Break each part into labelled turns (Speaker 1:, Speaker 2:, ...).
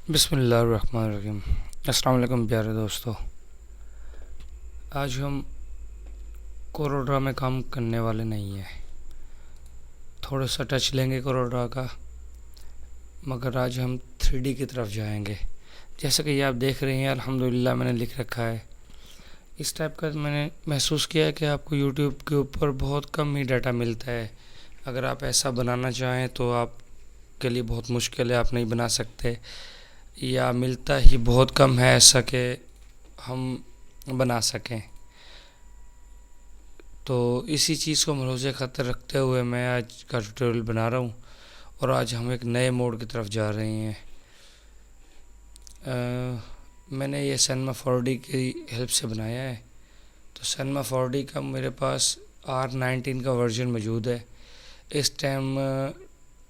Speaker 1: बिस्मिल्लाहिर्रहमानिर्रहीम। अस्सलाम वालेकुम प्यारे दोस्तों। आज हम कोरोड्रा में काम करने वाले नहीं हैं। थोड़ा सा टच लेंगे कोरोड्रा का, मगर आज हम 3D की तरफ जाएंगे। जैसा कि ये आप देख रहे हैं, अल्हम्दुलिल्लाह मैंने लिख रखा है। इस टाइप का मैंने महसूस किया है कि आपको यूट्यूब के ऊपर बहुत कम ही डाटा मिलता है। अगर आप ऐसा बनाना चाहें तो आपके लिए बहुत मुश्किल है, आप नहीं बना सकते, या मिलता ही बहुत कम है ऐसा कि हम बना सकें। तो इसी चीज़ को मरोज़ ख़तर रखते हुए मैं आज का ट्यूटोरियल बना रहा हूँ, और आज हम एक नए मोड की तरफ जा रहे हैं। मैंने ये सनमा 4D की हेल्प से बनाया है। तो सनमा 4D का मेरे पास R19 का वर्जन मौजूद है। इस टाइम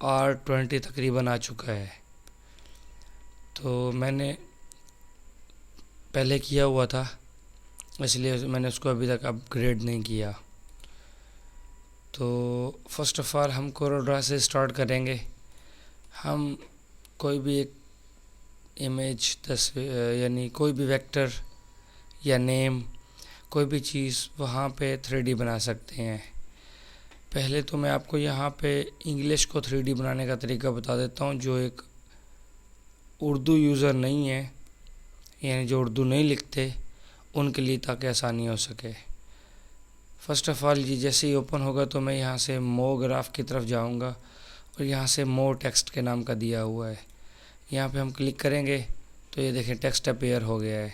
Speaker 1: R20 तकरीबन आ चुका है। तो मैंने पहले किया हुआ था, इसलिए मैंने उसको अभी तक अपग्रेड नहीं किया। तो फर्स्ट ऑफ़ ऑल हम कोरोड्रा से स्टार्ट करेंगे। हम कोई भी एक इमेज तस्वीर यानी कोई भी वेक्टर या नेम, कोई भी चीज़ वहाँ पे 3D बना सकते हैं। पहले तो मैं आपको यहाँ पे इंग्लिश को 3D बनाने का तरीका बता देता हूँ, जो एक उर्दू यूज़र नहीं है, यानी जो उर्दू नहीं लिखते उनके लिए, ताकि आसानी हो सके। फ़र्स्ट ऑफ़ ऑल ये जैसे ही ओपन होगा तो मैं यहाँ से मो ग्राफ की तरफ जाऊँगा, और यहाँ से मो टेक्स्ट के नाम का दिया हुआ है। यहाँ पे हम क्लिक करेंगे तो ये देखें टेक्स्ट अपीयर हो गया है।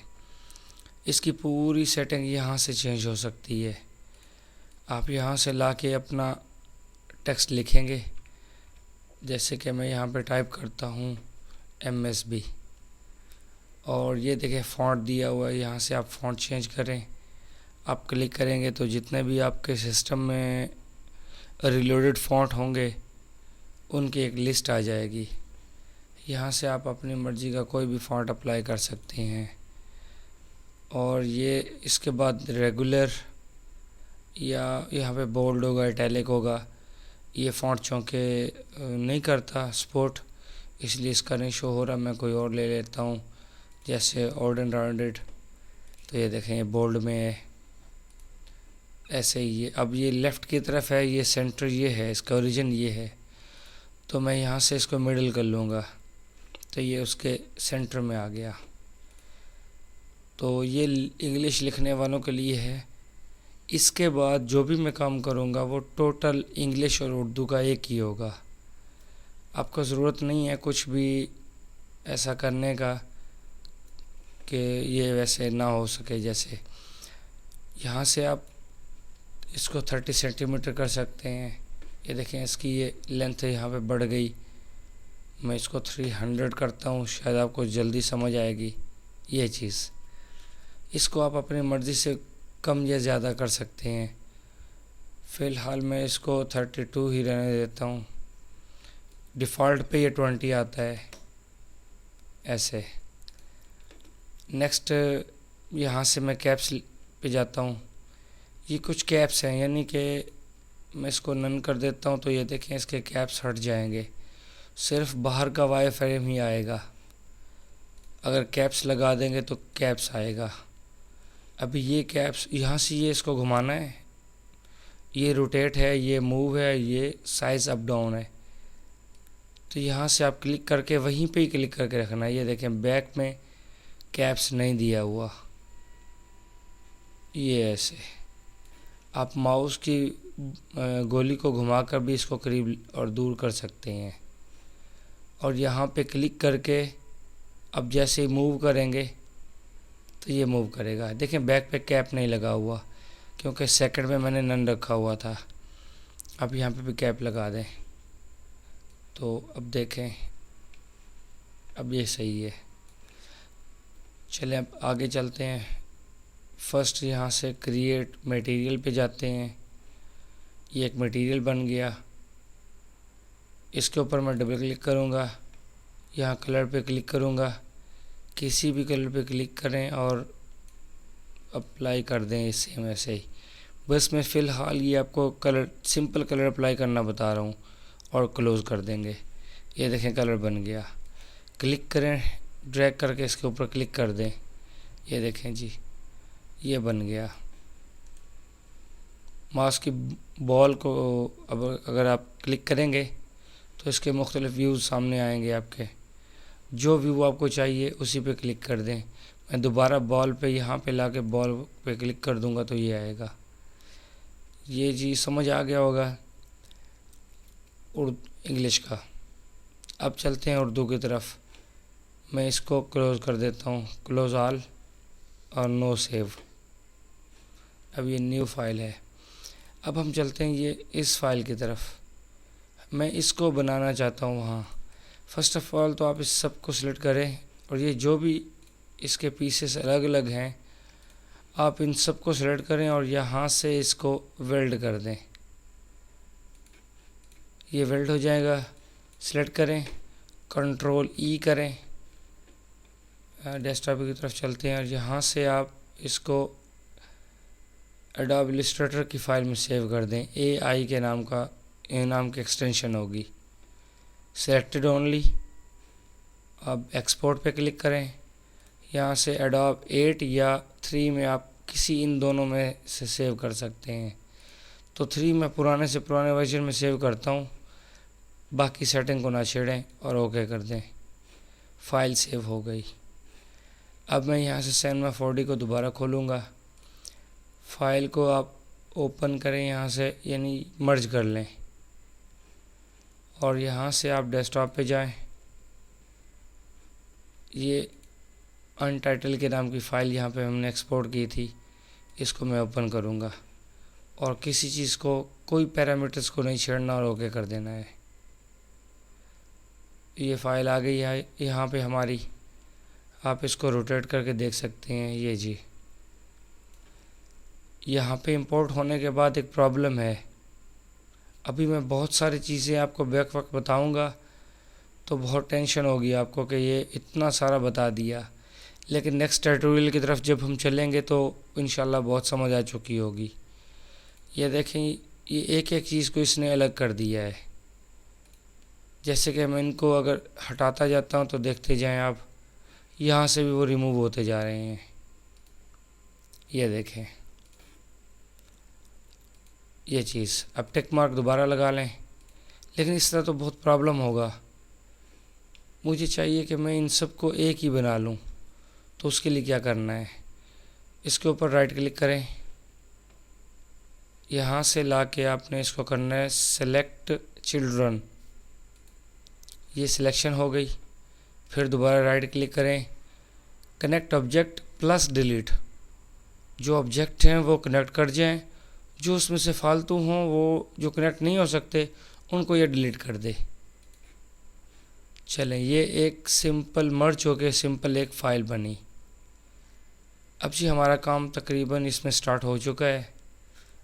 Speaker 1: इसकी पूरी सेटिंग यहाँ से चेंज हो सकती है। आप यहाँ से ला के अपना टेक्स्ट लिखेंगे, जैसे कि मैं यहाँ पे टाइप करता हूँ MSB, और ये देखें फ़ॉन्ट दिया हुआ है। यहाँ से आप फ़ॉन्ट चेंज करें। आप क्लिक करेंगे तो जितने भी आपके सिस्टम में रिलोडेड फ़ॉन्ट होंगे उनकी एक लिस्ट आ जाएगी। यहाँ से आप अपनी मर्ज़ी का कोई भी फ़ॉन्ट अप्लाई कर सकते हैं। और ये इसके बाद रेगुलर, या यहाँ पे बोल्ड होगा, इटैलिक होगा। ये फ़ॉन्ट चूँकि नहीं करता सपोर्ट, इसलिए इसका नहीं शो हो रहा। मैं कोई और ले लेता हूँ, जैसे ऑड एंड राउंडेड। तो ये देखें ये बोल्ड में है। ऐसे ही ये अब ये लेफ़्ट की तरफ है, ये सेंटर ये है, इसका ओरिजिन ये है। तो मैं यहाँ से इसको मिडिल कर लूँगा तो ये उसके सेंटर में आ गया। तो ये इंग्लिश लिखने वालों के लिए है। इसके बाद जो भी मैं काम करूँगा वो टोटल इंग्लिश और उर्दू का एक ही होगा। आपको ज़रूरत नहीं है कुछ भी ऐसा करने का कि ये वैसे ना हो सके। जैसे यहाँ से आप इसको 30 सेंटीमीटर कर सकते हैं। ये देखें इसकी ये लेंथ यहाँ पे बढ़ गई। मैं इसको 300 करता हूँ, शायद आपको जल्दी समझ आएगी ये चीज़। इसको आप अपनी मर्ज़ी से कम या ज़्यादा कर सकते हैं। फ़िलहाल मैं इसको 32 ही रहने देता हूँ। डिफ़ॉल्ट पे ये 20 आता है ऐसे। नेक्स्ट यहाँ से मैं कैप्स पे जाता हूँ। ये कुछ कैप्स हैं, यानी कि मैं इसको नन कर देता हूँ तो ये देखें इसके कैप्स हट जाएंगे। सिर्फ बाहर का वाई फ्रेम ही आएगा। अगर कैप्स लगा देंगे तो कैप्स आएगा। अभी ये कैप्स यहाँ से ये इसको घुमाना है, ये रोटेट है, ये मूव है, ये साइज़ अप डाउन है। तो यहाँ से आप क्लिक करके वहीं पे ही क्लिक करके रखना है। ये देखें बैक में कैप्स नहीं दिया हुआ, ये ऐसे। आप माउस की गोली को घुमाकर भी इसको करीब और दूर कर सकते हैं। और यहाँ पे क्लिक करके अब जैसे ही मूव करेंगे तो ये मूव करेगा। देखें बैक पे कैप नहीं लगा हुआ, क्योंकि सेकंड में मैंने नन रखा हुआ था। अब यहाँ पे भी कैप लगा दें तो अब देखें अब ये सही है। चलें अब आगे चलते हैं। फर्स्ट यहाँ से क्रिएट मटेरियल पे जाते हैं। ये एक मटेरियल बन गया। इसके ऊपर मैं डबल क्लिक करूँगा, यहाँ कलर पे क्लिक करूँगा। किसी भी कलर पे क्लिक करें और अप्लाई कर दें सेम ऐसे ही। बस मैं फ़िलहाल ये आपको कलर सिंपल कलर अप्लाई करना बता रहा हूँ, और क्लोज़ कर देंगे। ये देखें कलर बन गया। क्लिक करें ड्रैग करके इसके ऊपर क्लिक कर दें। ये देखें जी, ये बन गया। माउस की बॉल को अब अगर आप क्लिक करेंगे तो इसके मुख्तलिफ व्यूज़ सामने आएंगे आपके। जो व्यू आपको चाहिए उसी पे क्लिक कर दें। मैं दोबारा बॉल पे यहाँ पे लाके बॉल पे क्लिक कर दूंगा तो ये आएगा। ये जी समझ आ गया होगा इंग्लिश का। अब चलते हैं उर्दू की तरफ। मैं इसको क्लोज़ कर देता हूँ, क्लोज़ ऑल और नो सेव। अब ये न्यू फाइल है। अब हम चलते हैं ये इस फाइल की तरफ। मैं इसको बनाना चाहता हूँ वहाँ। फ़र्स्ट ऑफ़ ऑल तो आप इस सब को सिलेक्ट करें और ये जो भी इसके पीसेस अलग अलग हैं आप इन सब को सिलेक्ट करें और यहाँ से इसको वेल्ड कर दें। ये वेल्ड हो जाएगा। सिलेक्ट करें, कंट्रोल ई करें, डेस्कटॉप की तरफ चलते हैं और यहाँ से आप इसको एडोब इलस्ट्रेटर की फ़ाइल में सेव कर दें। AI के नाम की एक्सटेंशन होगी। Selected only. अब एक्सपोर्ट पे क्लिक करें। यहाँ से एडोब 8 या 3 में आप किसी इन दोनों में से सेव कर सकते हैं। तो 3 में पुराने से पुराने वर्जन में सेव करता हूँ। बाकी सेटिंग को ना छेड़ें और ओके कर दें। फ़ाइल सेव हो गई। अब मैं यहाँ से सिनेमा 4D को दोबारा खोलूँगा। फ़ाइल को आप ओपन करें यहाँ से, यानी मर्ज कर लें और यहाँ से आप डेस्कटॉप पे जाएं। ये अनटाइटल के नाम की फ़ाइल यहाँ पे हमने एक्सपोर्ट की थी, इसको मैं ओपन करूँगा और किसी चीज़ को, कोई पैरामीटर्स को नहीं छेड़ना और ओके कर देना है। ये फ़ाइल आ गई है यहाँ पे हमारी। आप इसको रोटेट करके देख सकते हैं। ये जी यहाँ पे इंपोर्ट होने के बाद एक प्रॉब्लम है। अभी मैं बहुत सारी चीज़ें आपको बैक वक्त बताऊँगा तो बहुत टेंशन होगी आपको कि ये इतना सारा बता दिया, लेकिन नेक्स्ट ट्यूटोरियल की तरफ जब हम चलेंगे तो इंशाल्लाह बहुत समझ आ चुकी होगी। ये देखें, ये एक एक चीज़ को इसने अलग कर दिया है। जैसे कि मैं इनको अगर हटाता जाता हूँ तो देखते जाएं आप, यहाँ से भी वो रिमूव होते जा रहे हैं। ये देखें ये चीज़। अब टिक मार्क दोबारा लगा लें, लेकिन इस तरह तो बहुत प्रॉब्लम होगा। मुझे चाहिए कि मैं इन सब को एक ही बना लूँ, तो उसके लिए क्या करना है, इसके ऊपर राइट क्लिक करें। यहाँ से ला के आपने इसको करना है सेलेक्ट चिल्ड्रन। ये सिलेक्शन हो गई। फिर दोबारा राइट क्लिक करें, कनेक्ट ऑब्जेक्ट प्लस डिलीट। जो ऑब्जेक्ट हैं वो कनेक्ट कर जाएं, जो उसमें से फालतू हों, वो जो कनेक्ट नहीं हो सकते उनको ये डिलीट कर दे। चलें, ये एक सिंपल मर्ज हो के सिंपल एक फ़ाइल बनी। अब जी हमारा काम तकरीबन इसमें स्टार्ट हो चुका है।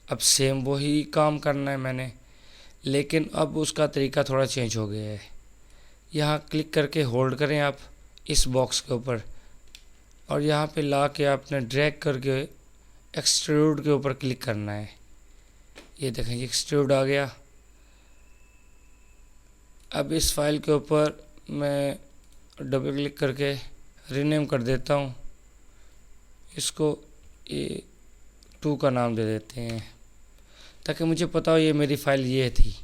Speaker 1: अब सेम वही काम करना है मैंने, लेकिन अब उसका तरीका थोड़ा चेंज हो गया है। यहाँ क्लिक करके होल्ड करें आप इस बॉक्स के ऊपर और यहाँ पे ला के आपने ड्रैग करके एक्सट्रूड के ऊपर क्लिक करना है। ये देखें जी एक्सट्रूड आ गया। अब इस फाइल के ऊपर मैं डबल क्लिक करके रीनेम कर देता हूँ। इसको ये 2 का नाम दे देते हैं ताकि मुझे पता हो ये मेरी फ़ाइल ये थी।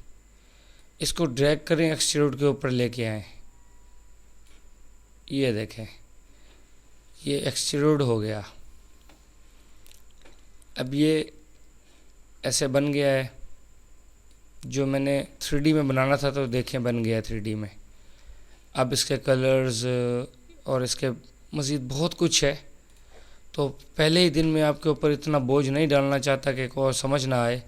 Speaker 1: इसको ड्रैग करें, एक्सट्रूड के ऊपर लेके आएँ। ये देखें ये एक्सट्रूड हो गया। अब ये ऐसे बन गया है। जो मैंने 3D में बनाना था तो देखें बन गया 3D में। अब इसके कलर्स और इसके मज़ीद बहुत कुछ है, तो पहले ही दिन में आपके ऊपर इतना बोझ नहीं डालना चाहता कि कोई समझ ना आए।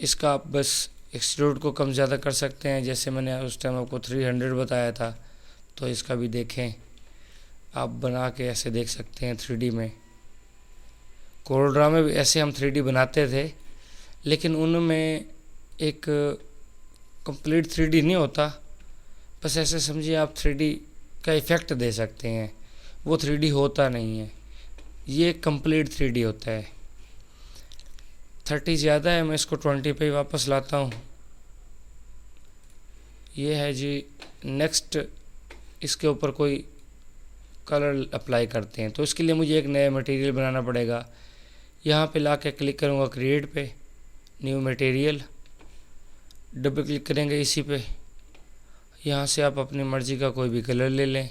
Speaker 1: इसका आप बस एक्सट्रूड को कम ज़्यादा कर सकते हैं। जैसे मैंने उस टाइम आपको 300 बताया था, तो इसका भी देखें आप बना के ऐसे देख सकते हैं 3D में। कोरोड्रा में भी ऐसे हम 3D बनाते थे, लेकिन उनमें एक कंप्लीट 3D नहीं होता। बस ऐसे समझिए आप 3D का इफ़ेक्ट दे सकते हैं, वो 3D होता नहीं है। ये कंप्लीट 3D होता है। 30 ज़्यादा है, मैं इसको 20 पे ही वापस लाता हूँ। ये है जी नेक्स्ट। इसके ऊपर कोई कलर अप्लाई करते हैं। तो इसके लिए मुझे एक नया मटेरियल बनाना पड़ेगा। यहाँ पे ला के क्लिक करूँगा क्रिएट पे, न्यू मटेरियल, डबल क्लिक करेंगे इसी पे। यहाँ से आप अपनी मर्ज़ी का कोई भी कलर ले लें,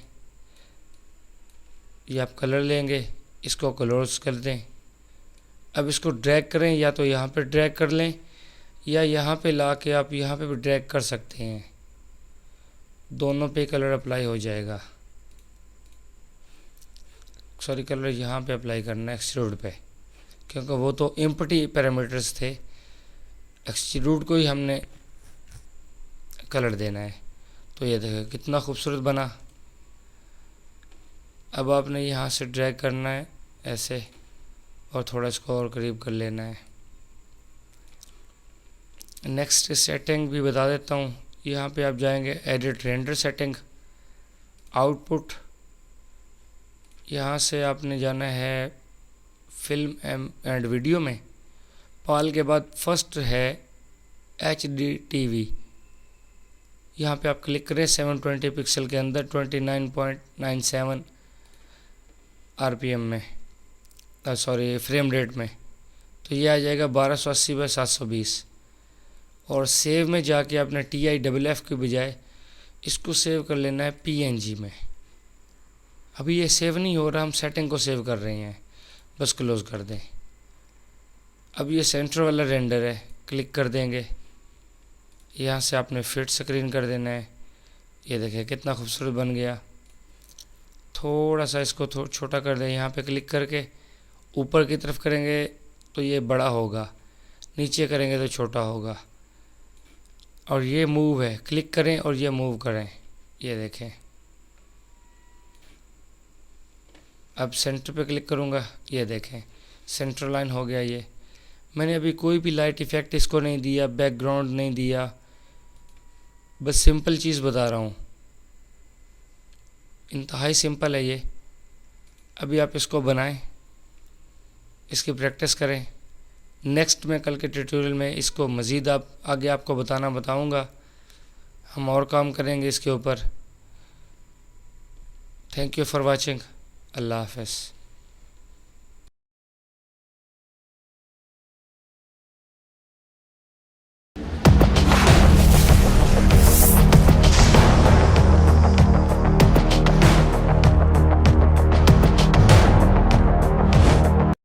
Speaker 1: ये आप कलर लेंगे, इसको क्लोज कर दें। अब इसको ड्रैग करें, या तो यहाँ पे ड्रैग कर लें या यहाँ पे ला के आप यहाँ पे भी ड्रैग कर सकते हैं, दोनों पे कलर अप्लाई हो जाएगा। सॉरी, कलर यहाँ पे अप्लाई करना है एक्सट्रूड पे, क्योंकि वो तो एम्प्टी पैरामीटर्स थे, एक्सट्रूड को ही हमने कलर देना है। तो ये देखो कितना खूबसूरत बना। अब आपने यहाँ से ड्रैग करना है ऐसे, और थोड़ा इसको और करीब कर लेना है। नेक्स्ट सेटिंग भी बता देता हूँ। यहाँ पे आप जाएंगे एडिट रेंडर सेटिंग, आउटपुट, यहाँ से आपने जाना है फिल्म एंड वीडियो में, पाल के बाद फर्स्ट है HD TV। यहाँ पे आप क्लिक करें 720 पिक्सल के अंदर 29.97 RPM में, सॉरी फ्रेम रेट में। तो ये आ जाएगा 1280x720। और सेव में जाके आपने TIFF के बजाय इसको सेव कर लेना है PNG में। अभी ये सेव नहीं हो रहा, हम सेटिंग को सेव कर रहे हैं, बस क्लोज कर दें। अब ये सेंटर वाला रेंडर है, क्लिक कर देंगे, यहाँ से आपने फिट स्क्रीन कर देना है। ये देखिए कितना खूबसूरत बन गया। थोड़ा सा इसको छोटा कर दें, यहाँ पे क्लिक करके ऊपर की तरफ करेंगे तो ये बड़ा होगा, नीचे करेंगे तो छोटा होगा। और ये मूव है, क्लिक करें और ये मूव करें, ये देखें। अब सेंटर पे क्लिक करूँगा, ये देखें सेंटर लाइन हो गया। ये मैंने अभी कोई भी लाइट इफ़ेक्ट इसको नहीं दिया, बैकग्राउंड नहीं दिया, बस सिंपल चीज़ बता रहा हूँ, इंतहाई सिंपल है ये। अभी आप इसको बनाएं, इसकी प्रैक्टिस करें। नेक्स्ट में कल के ट्यूटोरियल में इसको मज़ीद आगे आपको बताऊँगा, हम और काम करेंगे इसके ऊपर। Thank you for watching. अल्लाह हाफ़िज़।